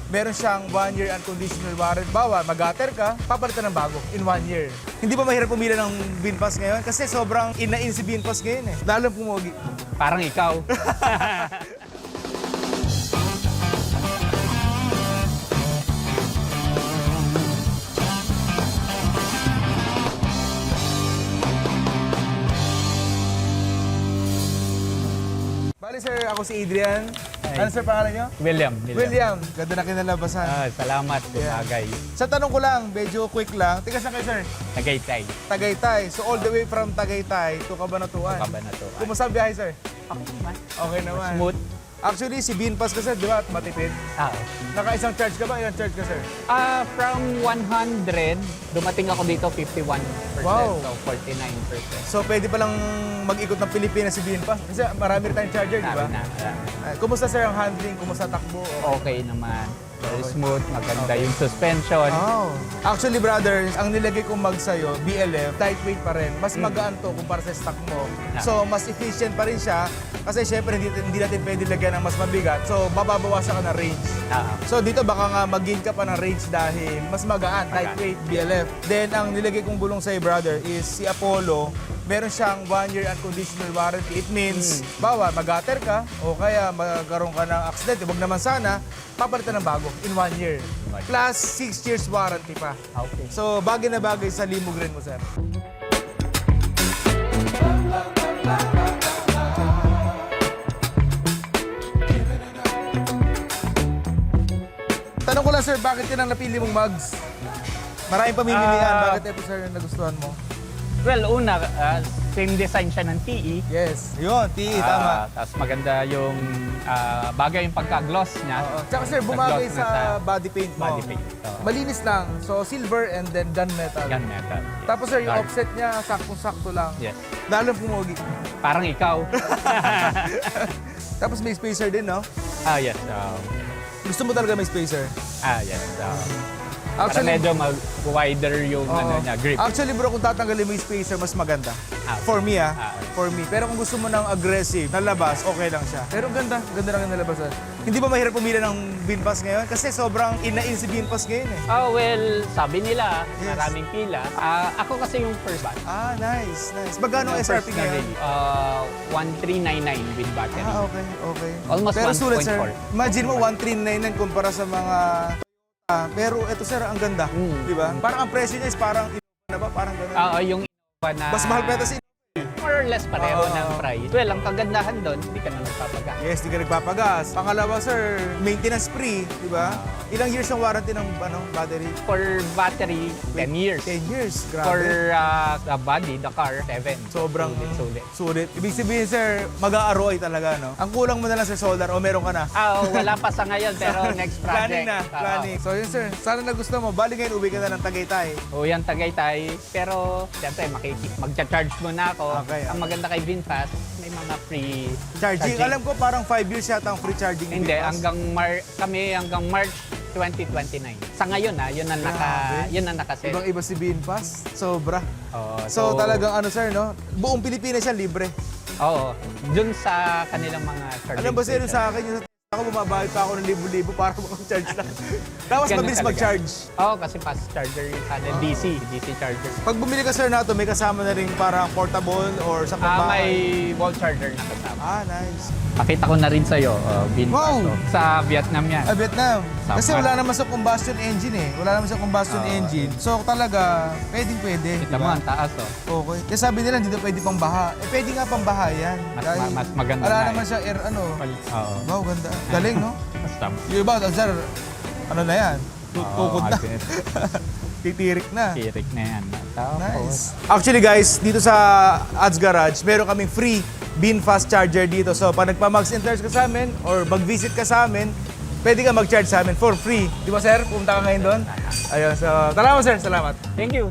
meron siyang 1-year unconditional warranty. Bawa, mag-gutter ka, papalitan ng bago in 1 year. Hindi ba mahirap pumili ng VinFast ngayon? Kasi sobrang inain si VinFast ngayon eh. Lalo pumogi. Parang ikaw. Bali sir, ako si Adrian. Hi. Ano sir pangalan niyo? William. William. Ganda na kinalabasan. Salamat. Bumagay. Sa tanong ko lang, medyo quick lang. Tigas na kayo sir? Tagaytay. Tagaytay. So all the way from Tagaytay to Cabanatuan. Kabanatuan. Kumusta ang biyahe sir? Ako naman. Okay naman. Smooth. Actually, si VinFast ka sir, di ba? Matipid. Naka-isang charge ka ba? Ilang charge ka sir? From 100, dumating ako dito 51%. Wow. So 49%. So pwede palang mag-ikot ng Pilipinas si VinFast. Kasi marami rin tayong charger, di ba? Sabi na. Kumusta sir ang handling? Kumusta takbo? Okay naman. Very smooth. Maganda yung suspension. Oh. Actually, brother, ang nilagay kong mag sa'yo, BLF, lightweight pa rin. Mas magaan to kumpara sa stock mo. So, mas efficient pa rin siya. Kasi syempre, hindi natin pwede lagyan ng mas mabigat. So, mababawasan ka ng range. So, dito baka nga mag-gain ka pa ng range dahil mas magaan, lightweight, BLF. Then, ang nilagay kong bulong sa'yo, brother, is si Apollo. Meron siyang 1-year unconditional warranty. It means, bawa, mag-gutter ka o kaya magkaroon ka ng accident. Huwag naman sana, papalitan ng bago in 1 year. Plus 6 years warranty pa. Okay. So, bagay na bagay sa limog rin mo, sir. Tanong ko lang, sir, bakit yan ang napili mong mugs? Maraming pamimilian. Bakit ito, sir, yung nagustuhan mo? Well, una, same design siya ng TE. Yes. Yun, TE, tama. Tapos maganda yung bagay yung pagka-gloss niya. Tsaka, sir, bumagay Nag-gloss na sa body paint mo. body paint. Malinis lang. So, silver and then gunmetal. Gunmetal. Tapos, sir, yung Dark. offset niya, saktong-sakto lang. Yes. Lalo pumogi. Parang ikaw. Tapos may spacer din, no? Yes. Gusto mo talaga may spacer? Yes. Para medyo wider yung ano niya, grip. Actually, bro, kung tatanggalin mo yung spacer, mas maganda. For me, For me. Pero kung gusto mo ng aggressive na labas, okay lang siya. Pero ganda. Ganda lang yung nalabasan. Hindi ba mahirap pumili ng VinFast ngayon? Kasi sobrang inain si VinFast ngayon eh. Well, sabi nila, Yes. maraming pila. Ako kasi yung first batch. Nice. Magkano ang SRP ngayon? 1399 with battery. Okay. Almost Pero sulit, 1.4. sir. Imagine mo, 1399 kumpara sa mga... pero ito, sir, ang ganda. Di ba? Parang ang presyo niya is parang... na ba? Parang gano'n. Yung iba na... Mas mahal pa ito si... More or less pareho ng price. Well, ang kagandahan doon, hindi ka na nagpapagas. Yes, di ka nagpapagas. Pangalawa, sir, maintenance free, di ba? Ilang years ang warranty ng battery? For battery, 10 years. 10 years, For grabe. the body, the car, 7. Sobrang Sulit. sulit. Ibig sabihin, sir, mag-aaroy talaga, no? Ang kulang mo na lang, sir, solder, o meron ka na? Wala pa sa ngayon, pero next project. Planning na, planning. So yun, sir, sana nagustuhan mo. Bali ngayon, uwi ka na ng Tagaytay. Yan, Tagaytay. Pero, siyempre, magcha-charge muna ako. Okay. Ang maganda kay VinFast, may mga free Charging. Alam ko, parang 5 years yata ang free charging. Hindi, VinFast. hanggang March 2029. Sa ngayon, yun ang nakaset. Ibang-iba si VinFast. Sobra. Oo, So talagang ano, sir, no? Buong Pilipinas siya libre. Oo, dun sa kanilang mga charging Alam ba, sir, yung station. sa akin, yung ako bumabayad pa ako ng libo-libo para makapag-charge lang. Tapos Ganun mabilis talaga. mag-charge. Oo, kasi fast charger yung DC charger. Pag bumili ka, sir, na ito, may kasama na rin parang portable or sa May pambahay. wall charger na kasama. Nice. Pakita ko na rin sa'yo, VinFast. Wow! Sa Vietnam yan. Vietnam. Sa Kasi Mar- wala naman sa combustion engine eh. Wala naman sa combustion engine. So talaga, pwedeng-pwede. Kita mo, ang taas Okay. Kaya sabi nila, hindi daw pwede pang baha. Pwede nga pang baha yan. Mas maganda Wala na naman siya air, Oo. Wow, ganda. Galing, no? Basta. Yung iba, sir, ano na yan? Tukod na. Titirik na. Tirik na yan. Tapos, Nice. Actually guys, dito sa Ads Garage, meron kaming free VinFast charger dito. So pag nagpa-max interest ka sa amin or mag-visit ka sa amin, pwede ka mag-charge sa amin for free. Di ba, sir? Pumunta ka ngayon doon. Ayun, so salamat, sir. Salamat. Thank you.